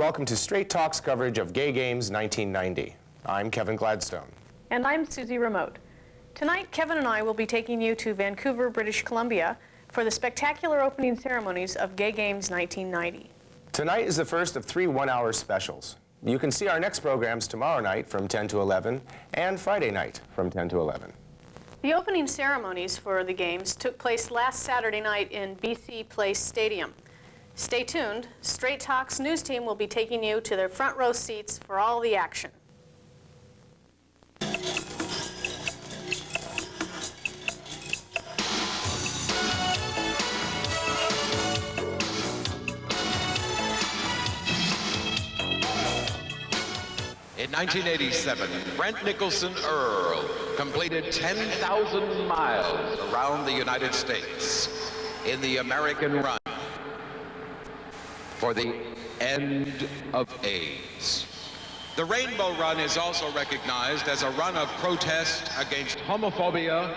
welcome to Straight Talk's coverage of Gay Games 1990. I'm Kevin Gladstone. And I'm Susie Remote. Tonight, Kevin and I will be taking you to Vancouver, British Columbia for the spectacular opening ceremonies of Gay Games 1990. Tonight is the first of 3 one-hour specials. You can see our next programs tomorrow night from 10 to 11 and Friday night from 10 to 11. The opening ceremonies for the Games took place last Saturday night in BC Place Stadium. Stay tuned. Straight Talk's news team will be taking you to their front row seats for all the action. In 1987, Brent Nicholson Earl completed 10,000 miles around the United States in the American Run for the end of AIDS. The Rainbow Run is also recognized as a run of protest against homophobia,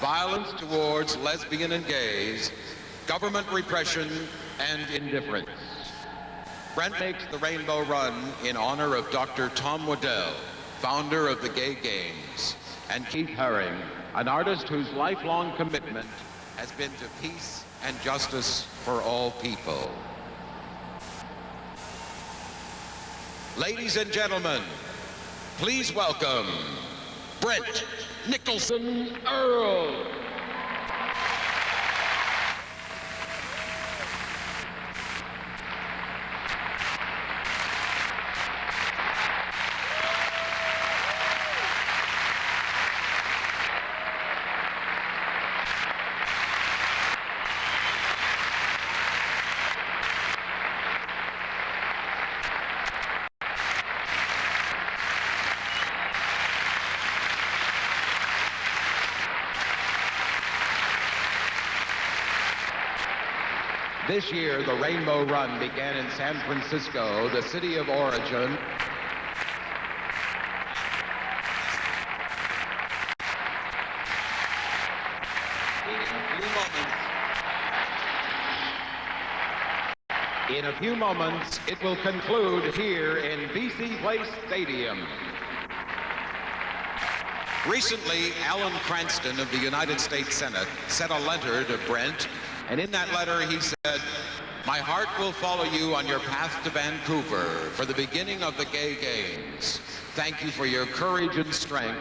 violence towards lesbian and gays, government repression, and indifference. Brent makes the Rainbow Run in honor of Dr. Tom Waddell, founder of the Gay Games, and Keith Haring, an artist whose lifelong commitment has been to peace and justice for all people. Ladies and gentlemen, please welcome Brent Nicholson Earl. This year, the Rainbow Run began in San Francisco, the city of origin. In a few moments, it will conclude here in BC Place Stadium. Recently, Alan Cranston of the United States Senate sent a letter to Brent, and in that letter he said, "My heart will follow you on your path to Vancouver for the beginning of the Gay Games. Thank you for your courage and strength.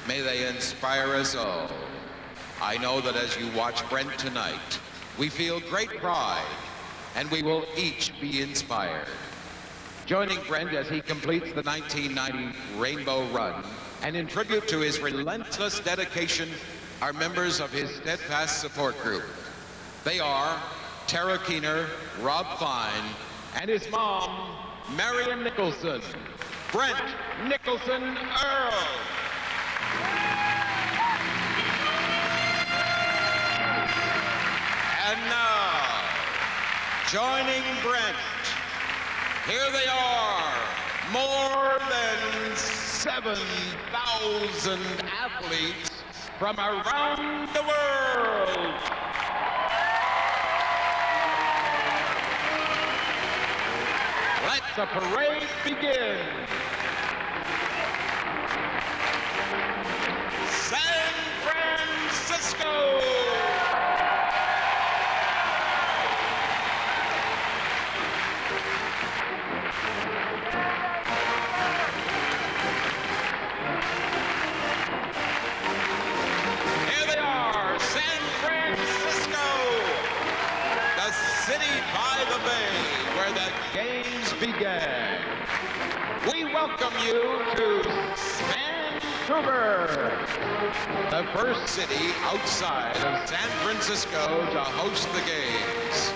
May they inspire us all." I know that as you watch Brent tonight, we feel great pride, and we will each be inspired. Joining Brent as he completes the 1990 Rainbow Run, and in tribute to his relentless dedication, are members of his steadfast support group. They are Tara Keener, Rob Klein, and his mom, Marion Nicholson. Brent Nicholson Earl. And now, joining Brent, here they are, more than 7,000 athletes from around the world. Let the parade begin. San Francisco. Here they are, San Francisco, the city by the bay where the games began. We welcome you to Vancouver, the first city outside of San Francisco to host the games.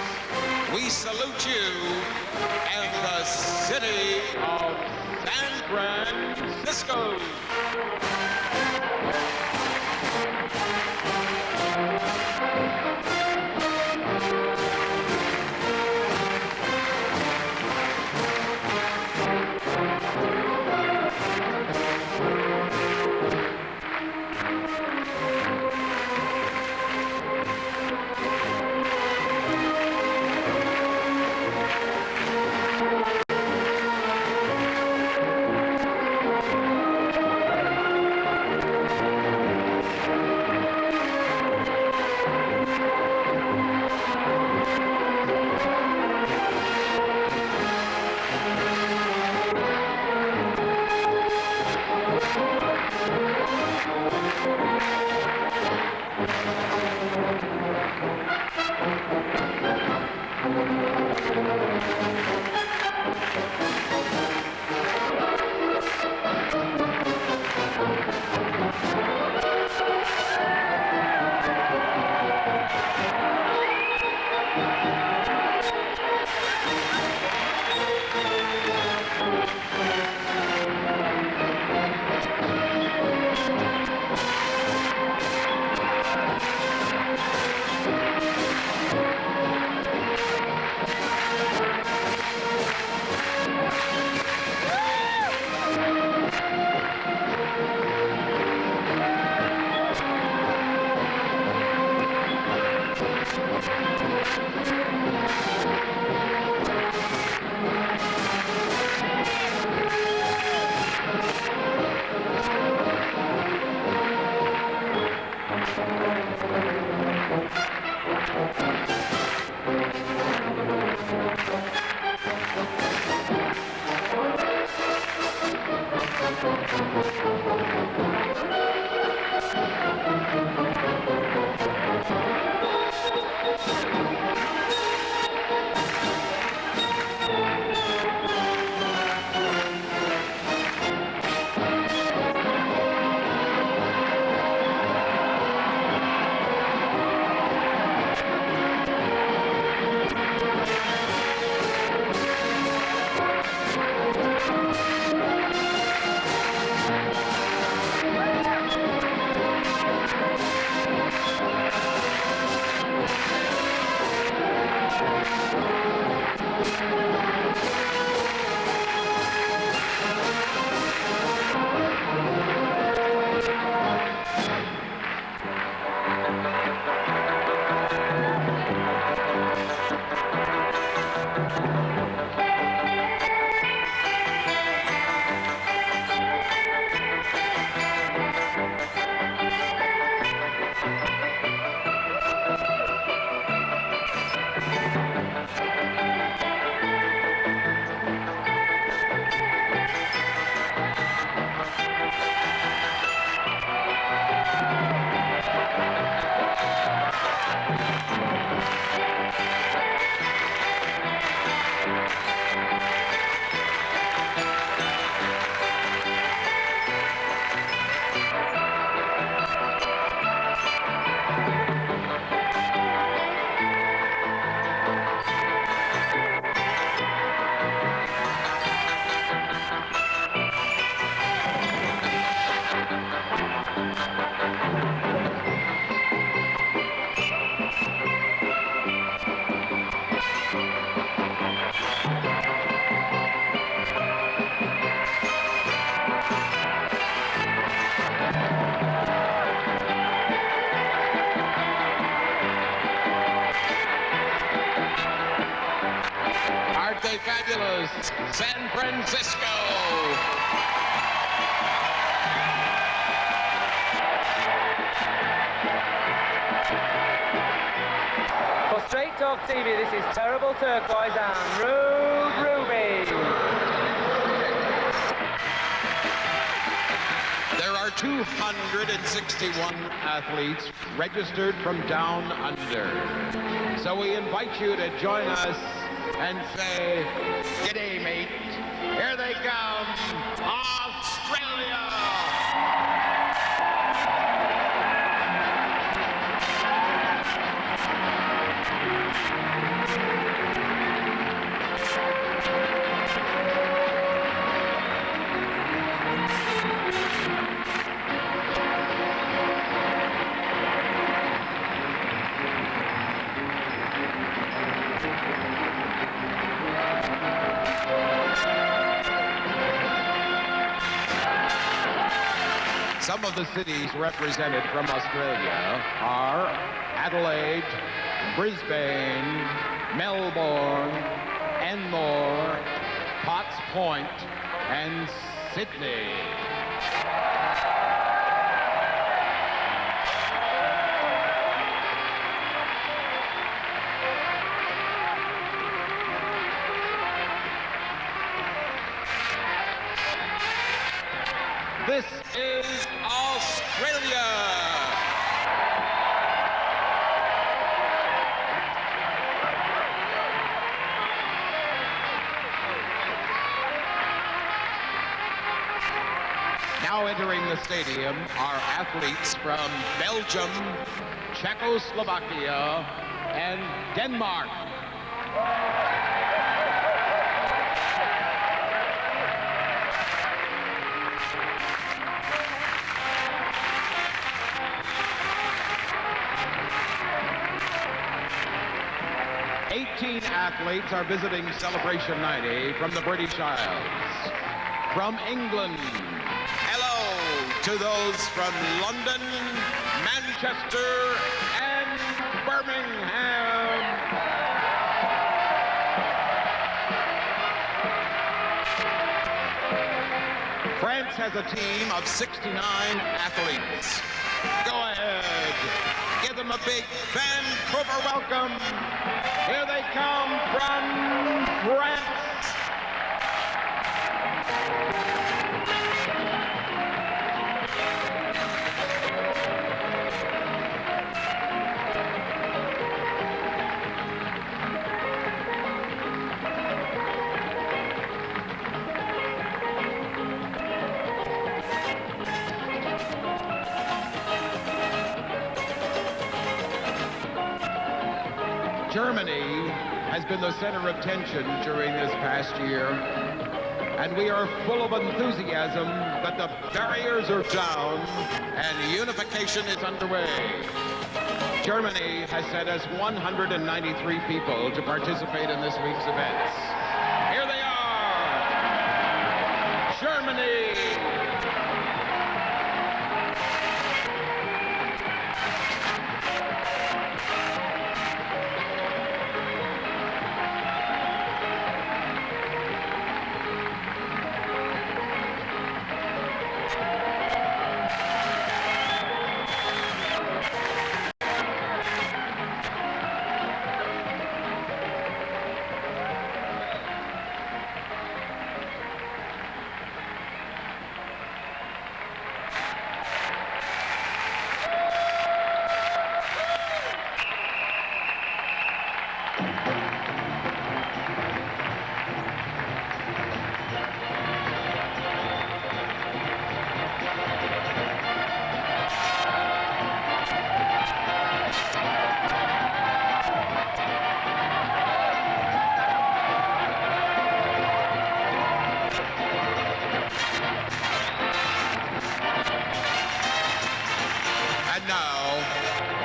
We salute you and the city of San Francisco. Aren't they fabulous? San Francisco! For Straight Talk TV, this is Terrible Turquoise and Rude Ruby. There are 261 athletes registered from down under. So we invite you to join us and say, "G'day, mate. Here they come, Australia!" Some of the cities represented from Australia are Adelaide, Brisbane, Melbourne, Enmore, Potts Point, and Sydney. This is Australia. Now entering the stadium are athletes from Belgium, Czechoslovakia, and Denmark. Athletes are visiting Celebration 90 from the British Isles. From England, hello to those from London, Manchester, and Birmingham. France has a team of 69 athletes. Go ahead, give them a big Vancouver welcome. Here they come from France. Germany has been the center of tension during this past year, and we are full of enthusiasm that the barriers are down and unification is underway. Germany has sent us 193 people to participate in this week's events. Here they are, Germany.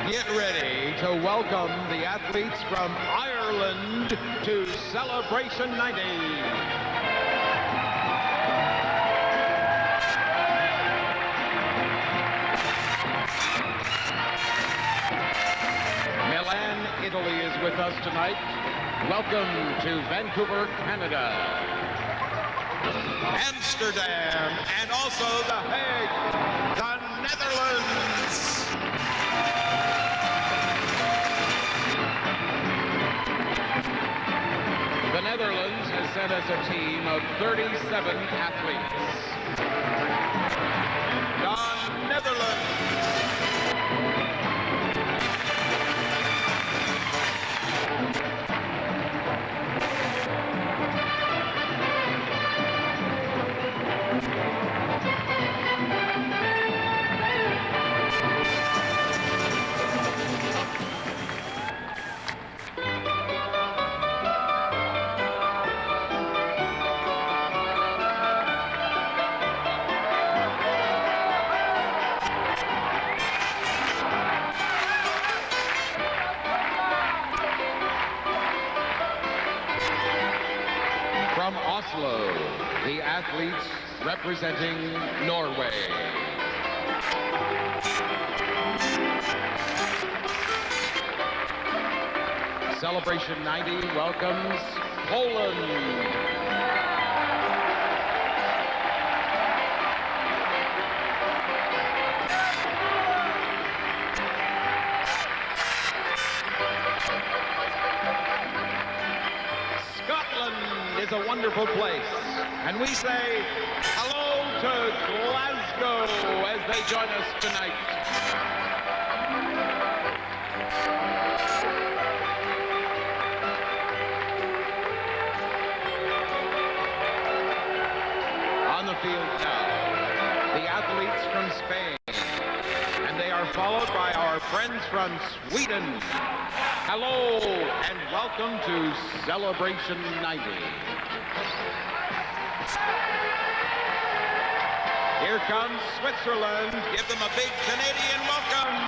Get ready to welcome the athletes from Ireland to Celebration 90. Milan, Italy is with us tonight. Welcome to Vancouver, Canada. Amsterdam, and also The Hague, the Netherlands. The Netherlands has sent us a team of 37 athletes. The Netherlands. From Oslo, the athletes representing Norway. Celebration 90 welcomes Poland. Is a wonderful place, and we say hello to Glasgow as they join us tonight. On the field now, the athletes from Spain, and they are followed by our friends from Sweden. Hello and welcome to Celebration 90. Here comes Switzerland. Give them a big Canadian welcome.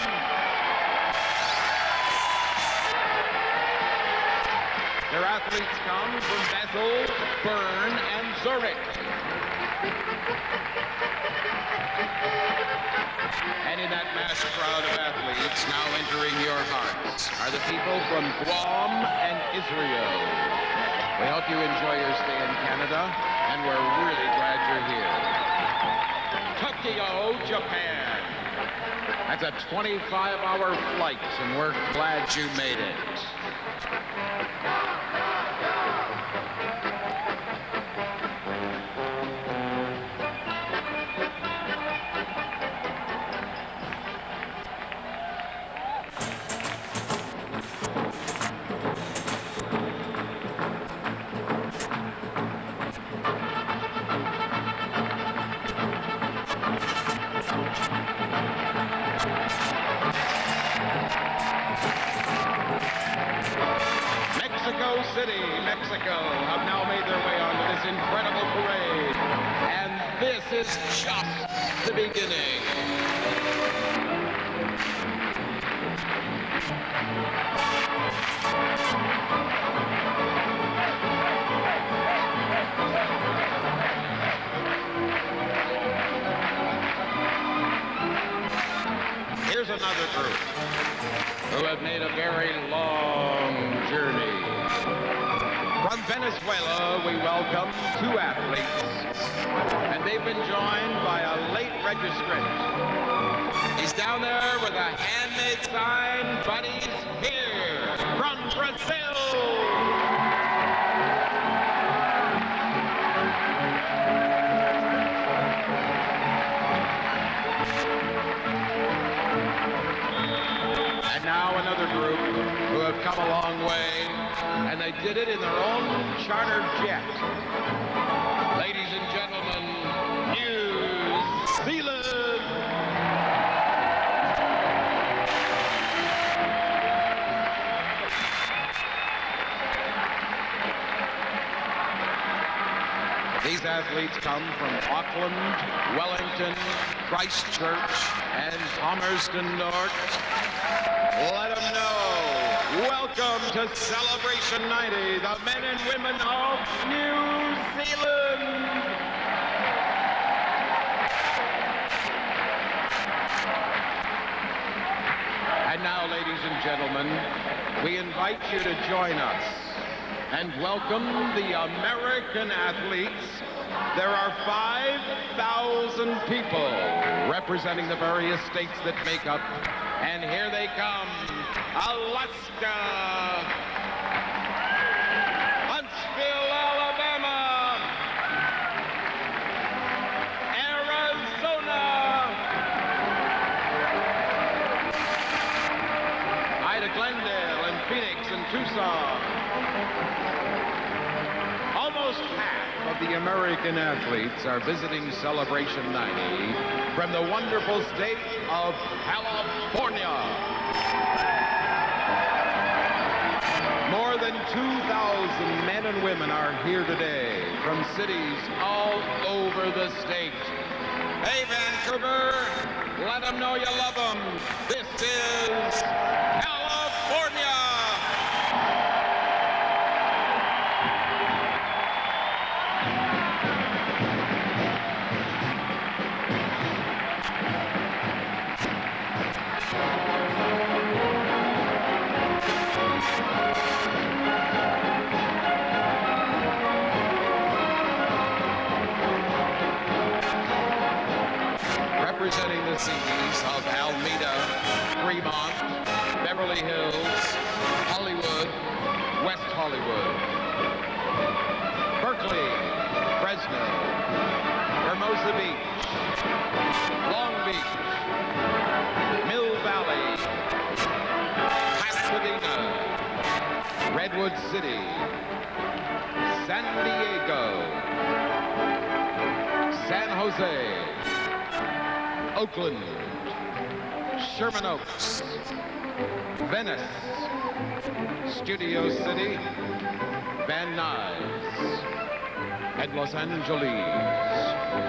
Their athletes come from Basel, Bern, and Zurich. And in that mass crowd of athletes now entering your hearts are the people from Guam and Israel. We hope you enjoy your stay in Canada, and we're really glad you're here. Tokyo, Japan. That's a 25-hour flight, and we're glad you made it. City, Mexico, have now made their way onto this incredible parade. And this is just the beginning. Here's another group who have made a very long journey. From Venezuela, we welcome two athletes, and they've been joined by a late registrant. He's down there with a handmade sign, but he's here from Brazil. And now another group who have come a long way, and they did it in their own chartered jet. Ladies and gentlemen, New Zealand. These athletes come from Auckland, Wellington, Christchurch, and Palmerston North. Let them know. Welcome to Celebration 90, the men and women of New Zealand. And now, ladies and gentlemen, we invite you to join us and welcome the American athletes. There are 5,000 people representing the various states that make up. And here they come. Alaska, Huntsville, Alabama, Arizona, Ida Glendale, and Phoenix, and Tucson. Almost half of the American athletes are visiting Celebration 90 from the wonderful state of California. More than 2,000 men and women are here today from cities all over the state. Hey, Vancouver, let them know you love them. This is California. Representing the cities of Alameda, Fremont, Beverly Hills, Hollywood, West Hollywood, Berkeley, Fresno, Hermosa Beach, Long Beach, Mill Valley, Pasadena, Redwood City, San Diego, San Jose, Oakland, Sherman Oaks, Venice, Studio City, Van Nuys, and Los Angeles,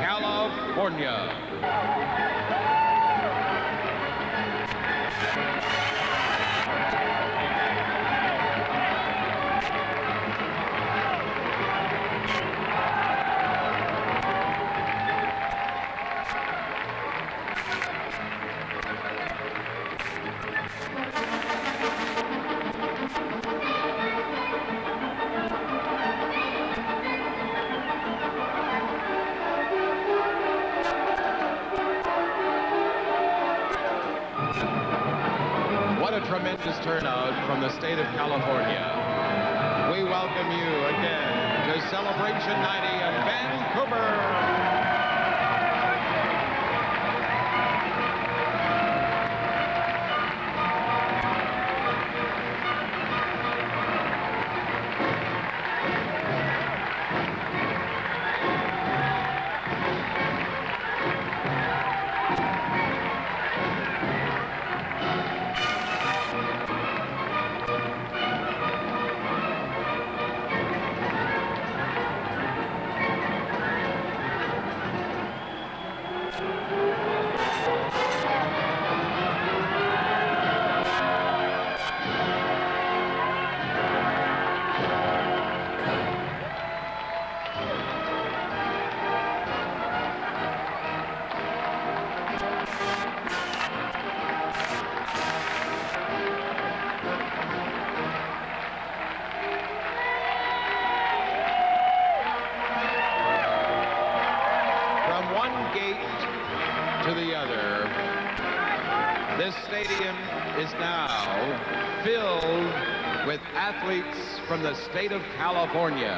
California. What a tremendous turnout from the state of California. We welcome you again to Celebration 90 in Vancouver. to the other. This stadium is now filled with athletes from the state of California.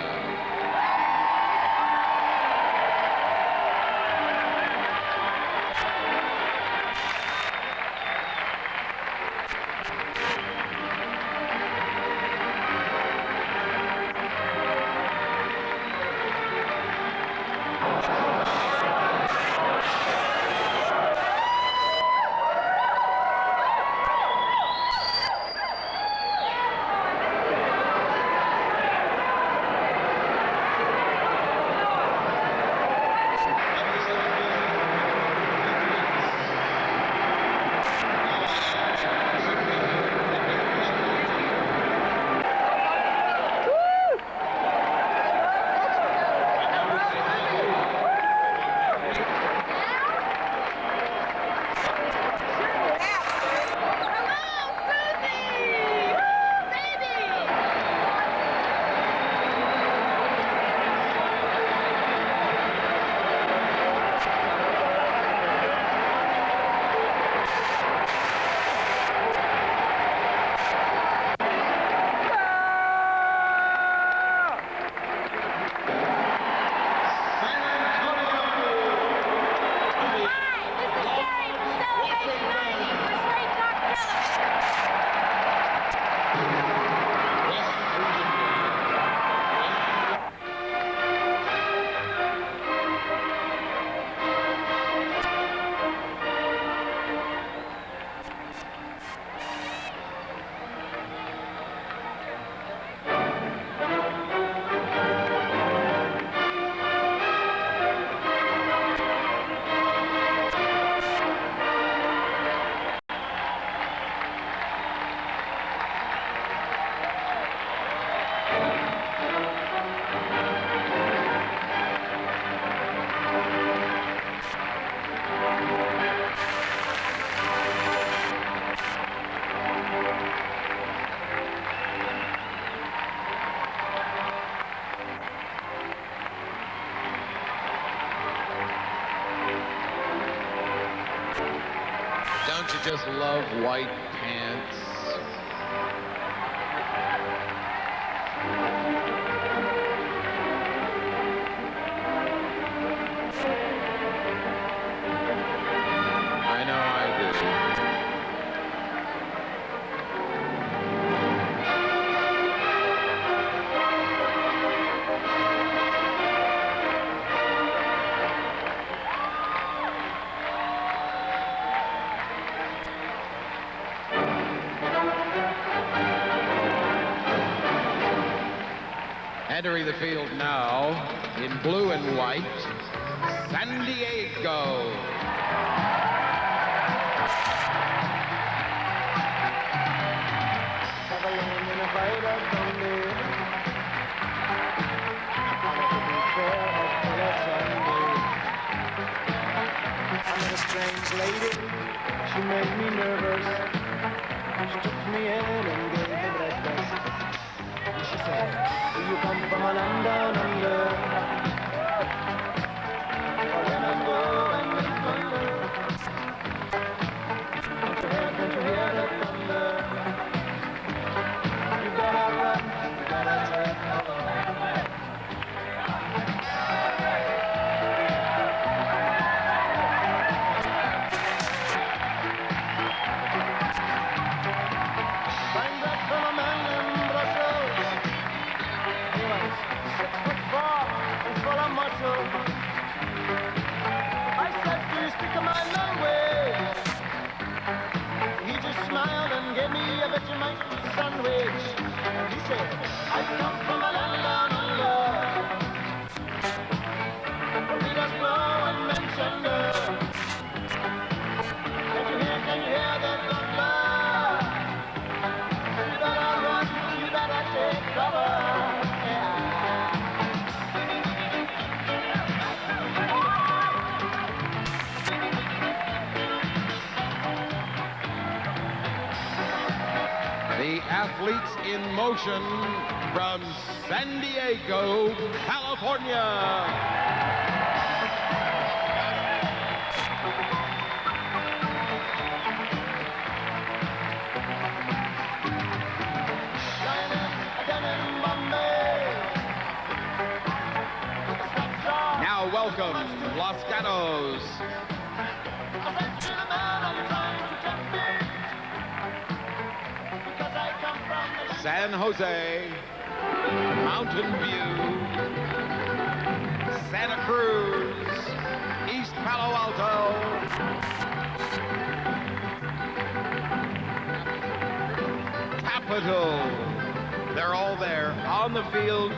Don't you just love white pants? I know I do. Entering the field now in blue and white, San Diego. I met a strange lady, she made me nervous. She took me in and gave me breakfast. And she said, do you come from a land down under? Or when I go and make thunder. Can't you hear the thunder? You better run, you better take cover. I said, do you speak my language? He just smiled and gave me a Vegemite sandwich. He said, I come from a land down under. We just blow and mention the. Can you hear the thunder? You better run, you better take cover. The athletes in motion from San Diego, California. welcome Los Gatos. San Jose, Mountain View, Santa Cruz, East Palo Alto, Capitol. They're all there on the field.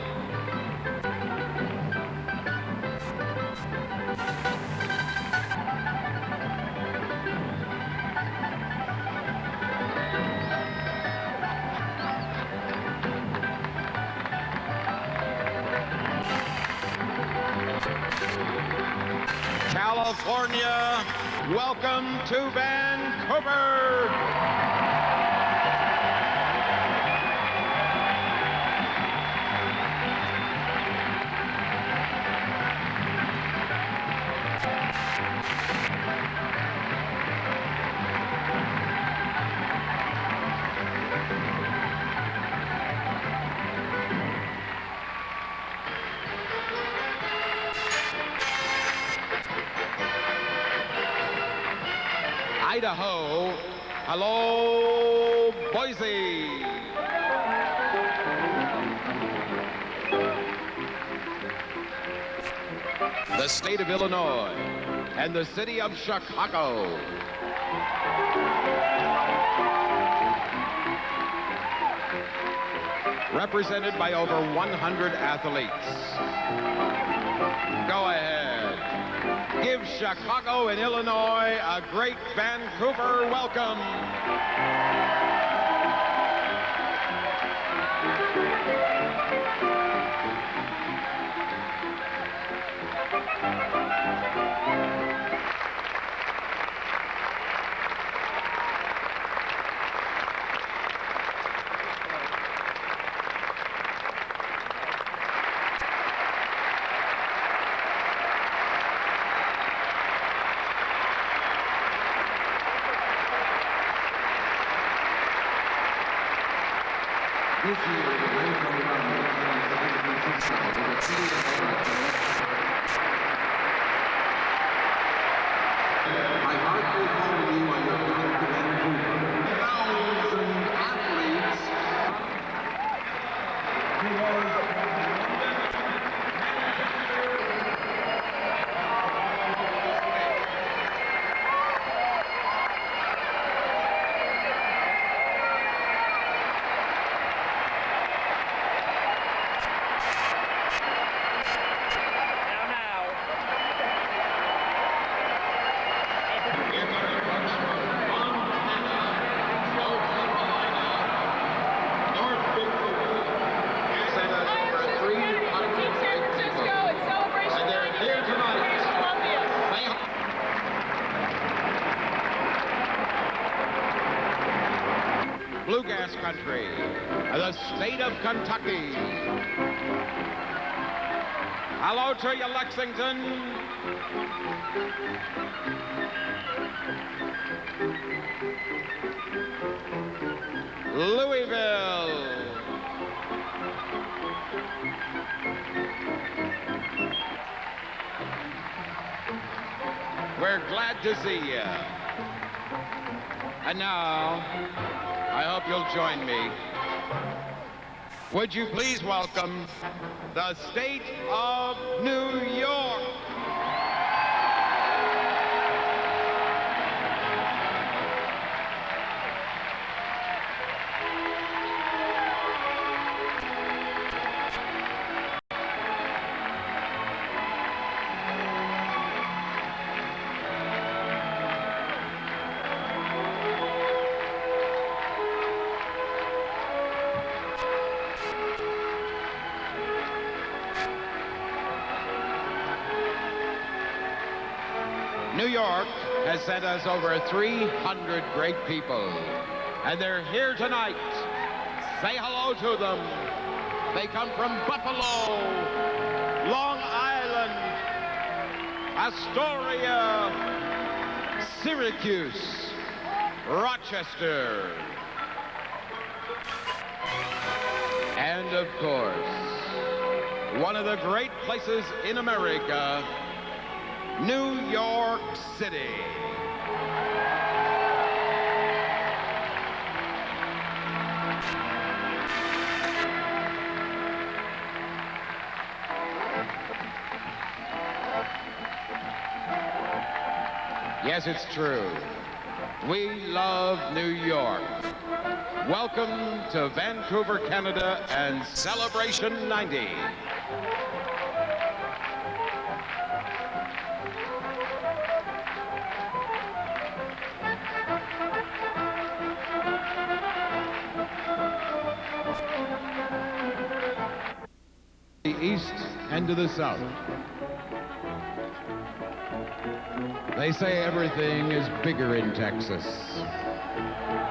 California, welcome to Vancouver. Idaho, hello, Boise. The state of Illinois and the city of Chicago. Represented by over 100 athletes. Go ahead. Give Chicago and Illinois a great Vancouver welcome. My heart will follow you on your path to Vancouver. 1,000 athletes. Bluegrass country, the state of Kentucky. Hello to you, Lexington. Louisville. We're glad to see you. And now, I hope you'll join me. Would you please welcome the state of New York? New York has sent us over 300 great people, and they're here tonight. Say hello to them. They come from Buffalo, Long Island, Astoria, Syracuse, Rochester, and of course, one of the great places in America, New York City. Yes, it's true. We love New York. Welcome to Vancouver, Canada, and Celebration 90. The east and to the south. They say everything is bigger in Texas.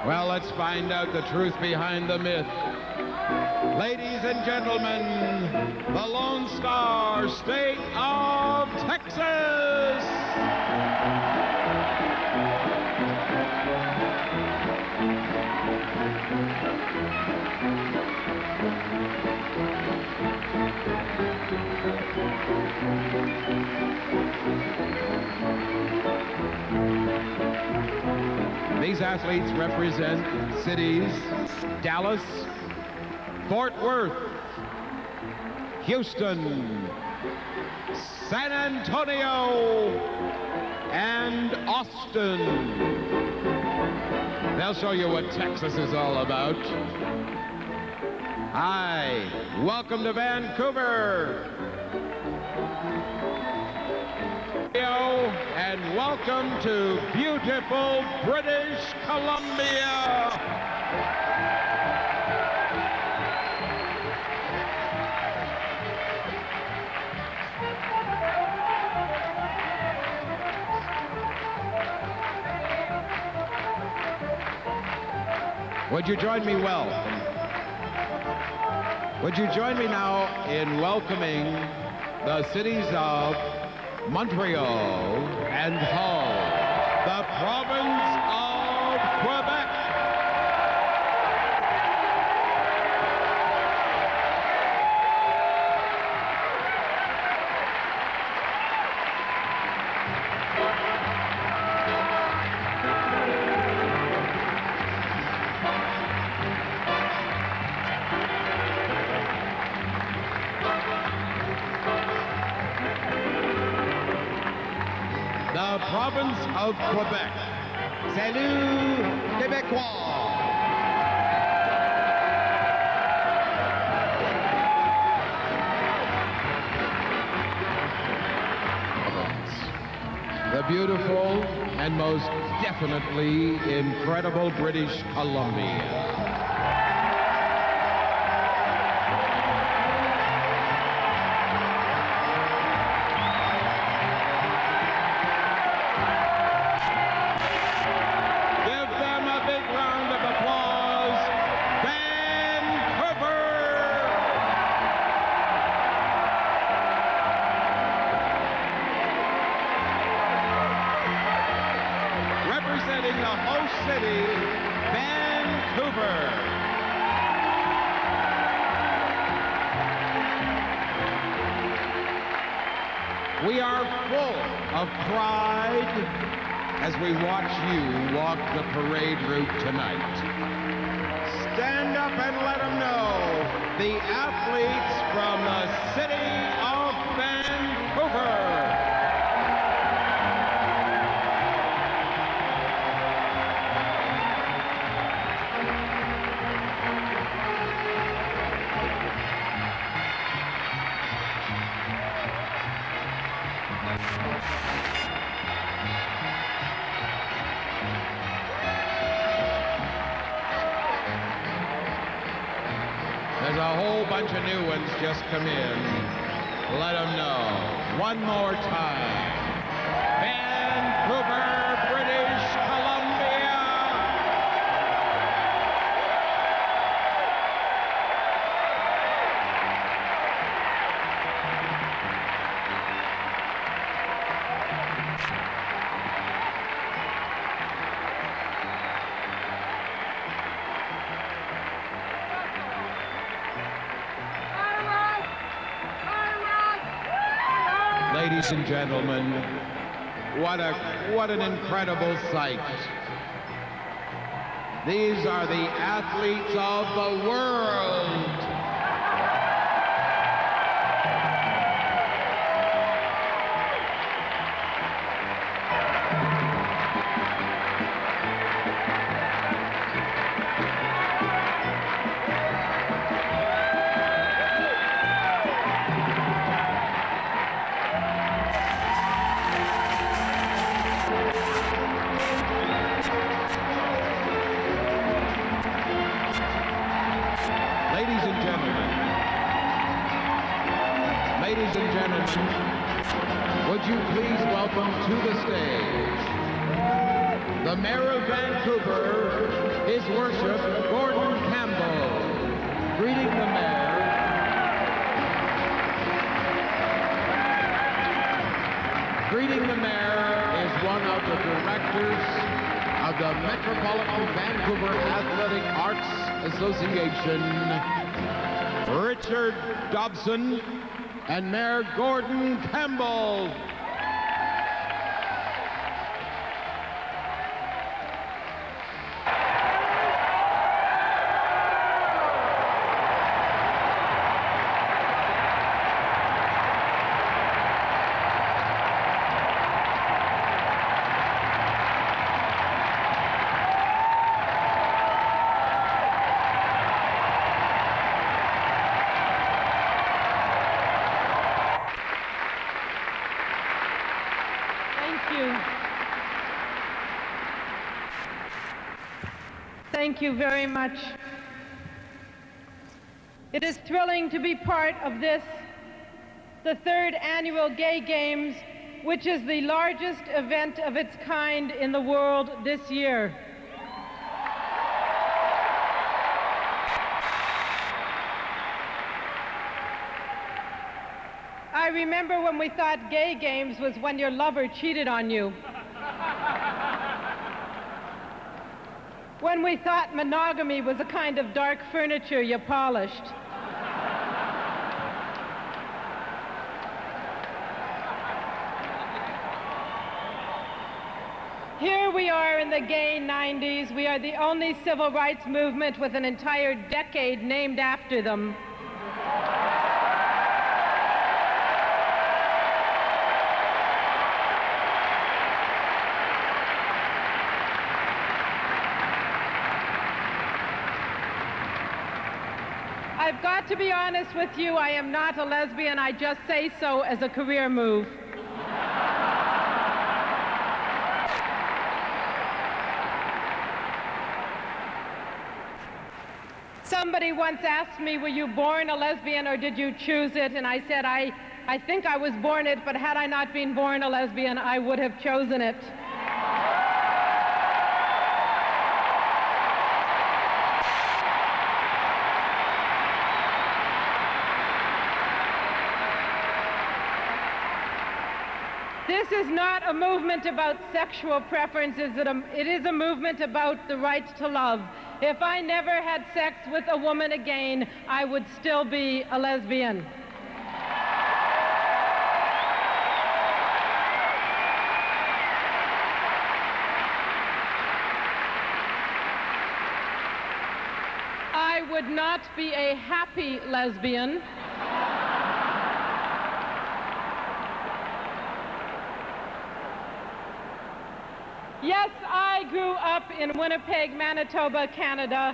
Well, let's find out the truth behind the myth. Ladies and gentlemen, the Lone Star State of Texas! These athletes represent cities: Dallas, Fort Worth, Houston, San Antonio, and Austin. They'll show you what Texas is all about. Hi, welcome to Vancouver. And welcome to beautiful British Columbia. Would you join me Would you join me now in welcoming the cities of Montreal and Hull, the province of Quebec. The province of Quebec. Salut, Québécois! The beautiful and most definitely incredible British Columbia. Representing the host city, Vancouver. We are full of pride as we watch you walk the parade route tonight. Stand up and let them know the athletes from the city of Vancouver. There's a whole bunch of new ones just come in. Let them know. One more time. Vancouver, British Columbia. Ladies and gentlemen, what an incredible sight. These are the athletes of the world. Ladies and gentlemen, would you please welcome to the stage the Mayor of Vancouver, His Worship Gordon Campbell. Greeting the Mayor. Greeting the Mayor is one of the directors of the Metropolitan Vancouver Athletic Arts Association, Richard Dobson, and Mayor Gordon Campbell. Thank you very much. It is thrilling to be part of this, the third annual Gay Games, which is the largest event of its kind in the world this year. I remember when we thought Gay Games was when your lover cheated on you. When we thought monogamy was a kind of dark furniture you polished. Here we are in the gay 90s. We are the only civil rights movement with an entire decade named after them. I've got to be honest with you, I am not a lesbian. I just say so as a career move. Somebody once asked me, were you born a lesbian or did you choose it? And I said, I think I was born it, but had I not been born a lesbian, I would have chosen it. This is not a movement about sexual preferences. It is a movement about the right to love. If I never had sex with a woman again, I would still be a lesbian. I would not be a happy lesbian. Yes, I grew up in Winnipeg, Manitoba, Canada.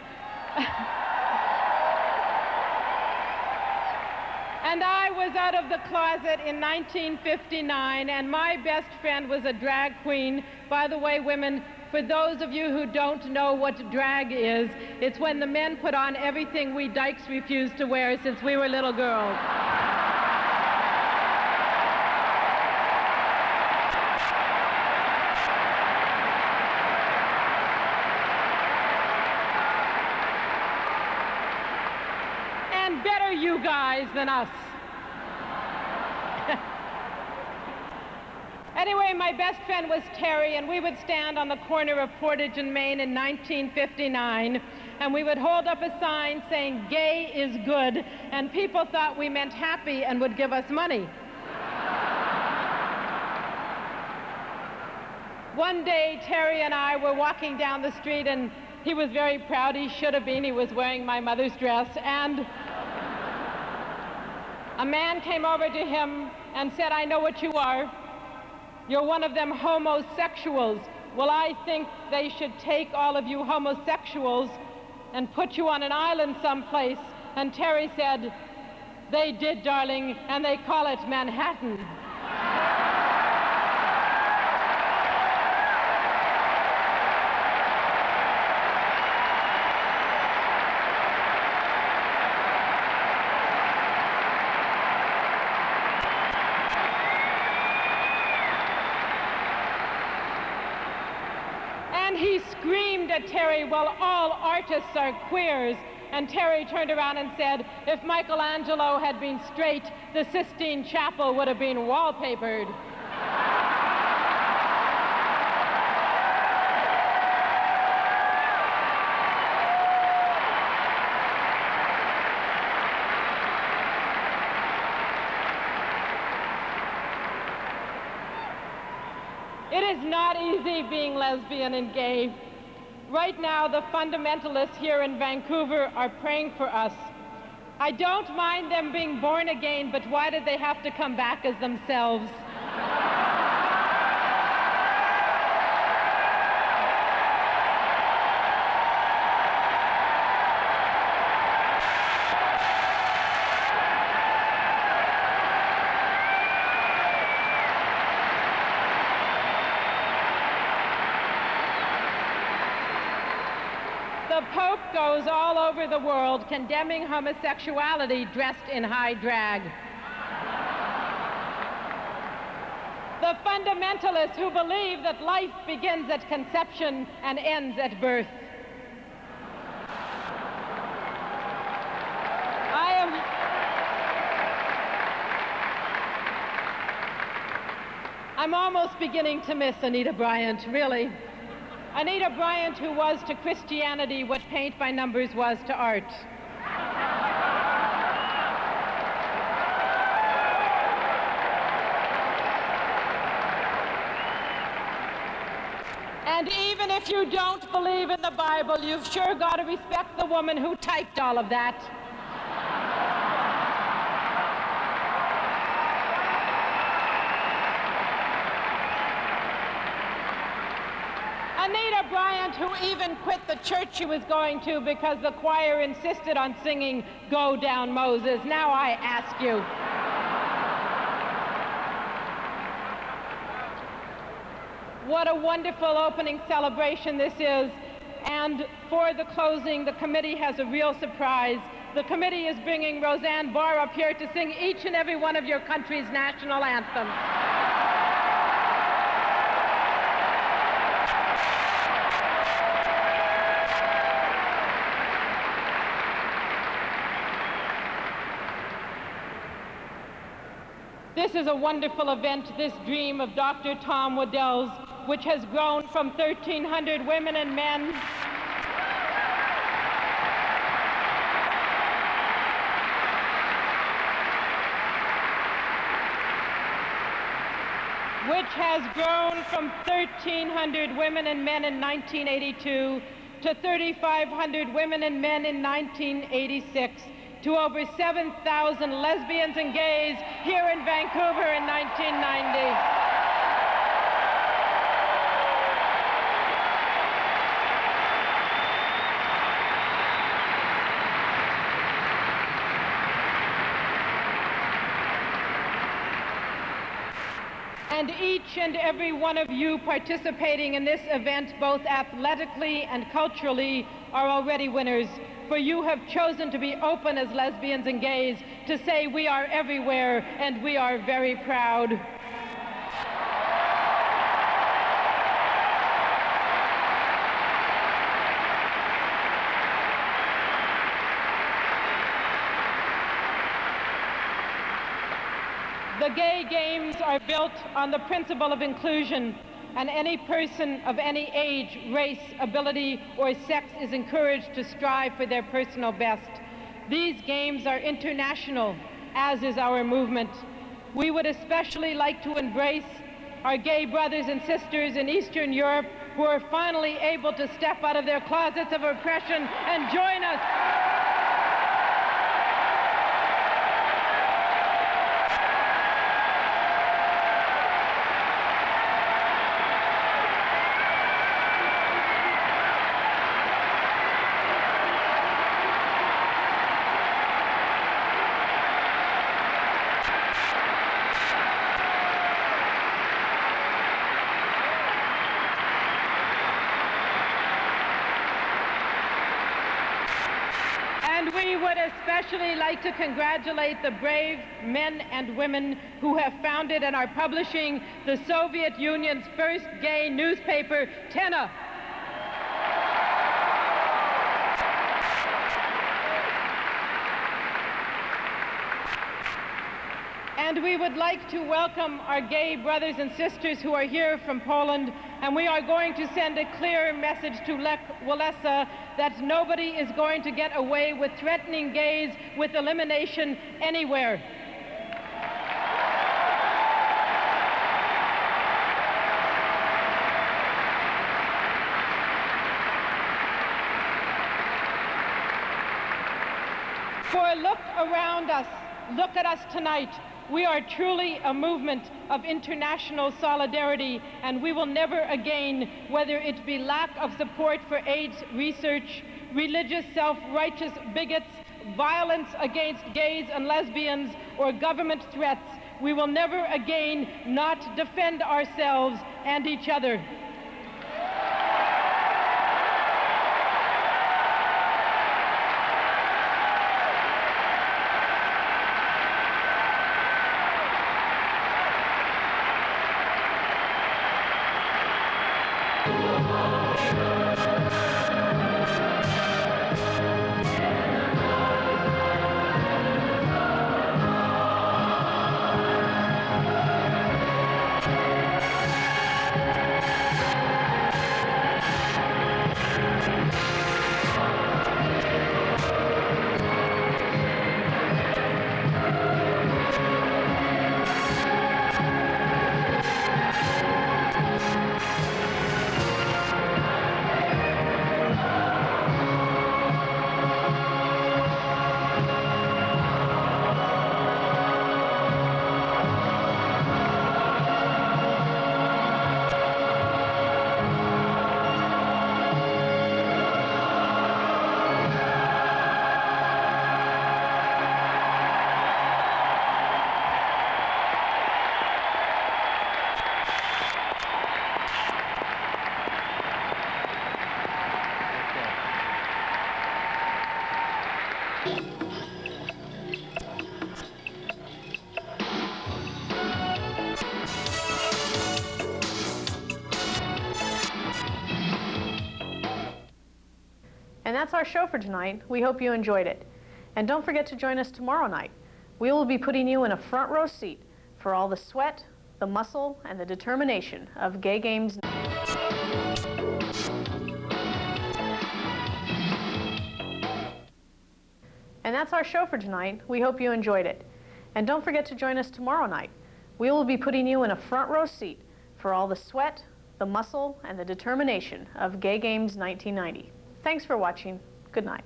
And I was out of the closet in 1959, and my best friend was a drag queen. By the way, women, for those of you who don't know what drag is, it's when the men put on everything we dykes refused to wear since we were little girls. Better you guys than us. Anyway, my best friend was Terry, and we would stand on the corner of Portage and Main in 1959, and we would hold up a sign saying, "Gay is good," and people thought we meant happy and would give us money. One day, Terry and I were walking down the street, and he was very proud. He should have been. He was wearing my mother's dress. And a man came over to him and said, "I know what you are. You're one of them homosexuals. Well, I think they should take all of you homosexuals and put you on an island someplace." And Terry said, "They did, darling, and they call it Manhattan." And he screamed at Terry, "Well, all artists are queers." And Terry turned around and said, "If Michelangelo had been straight, the Sistine Chapel would have been wallpapered." It is not easy being lesbian and gay. Right now, the fundamentalists here in Vancouver are praying for us. I don't mind them being born again, but why did they have to come back as themselves? The Pope goes all over the world condemning homosexuality dressed in high drag. The fundamentalists who believe that life begins at conception and ends at birth. I'm almost beginning to miss Anita Bryant, really. Anita Bryant, who was to Christianity what paint by numbers was to art. And even if you don't believe in the Bible, you've sure got to respect the woman who typed all of that. Anita Bryant, who even quit the church she was going to because the choir insisted on singing "Go Down Moses." Now I ask you. What a wonderful opening celebration this is. And for the closing, the committee has a real surprise. The committee is bringing Roseanne Barr up here to sing each and every one of your country's national anthems. This is a wonderful event, this dream of Dr. Tom Waddell's, which has grown from 1,300 women and men in 1982 to 3,500 women and men in 1986. To over 7,000 lesbians and gays here in Vancouver in 1990. And each and every one of you participating in this event, both athletically and culturally, are already winners. For you have chosen to be open as lesbians and gays, to say we are everywhere and we are very proud. The Gay Games are built on the principle of inclusion, and any person of any age, race, ability, or sex is encouraged to strive for their personal best. These games are international, as is our movement. We would especially like to embrace our gay brothers and sisters in Eastern Europe who are finally able to step out of their closets of oppression and join us. And we would especially like to congratulate the brave men and women who have founded and are publishing the Soviet Union's first gay newspaper, Tena. And we would like to welcome our gay brothers and sisters who are here from Poland, and we are going to send a clear message to Lech Walesa that nobody is going to get away with threatening gays with elimination anywhere. For look around us, look at us tonight. We are truly a movement of international solidarity, and we will never again, whether it be lack of support for AIDS research, religious self-righteous bigots, violence against gays and lesbians, or government threats, we will never again not defend ourselves and each other. And that's our show for tonight. We hope you enjoyed it. And don't forget to join us tomorrow night. We will be putting you in a front row seat for all the sweat, the muscle, and the determination of Gay Games. And that's our show for tonight. We hope you enjoyed it. And don't forget to join us tomorrow night. We will be putting you in a front row seat for all the sweat, the muscle, and the determination of Gay Games 1990. Thanks for watching. Good night.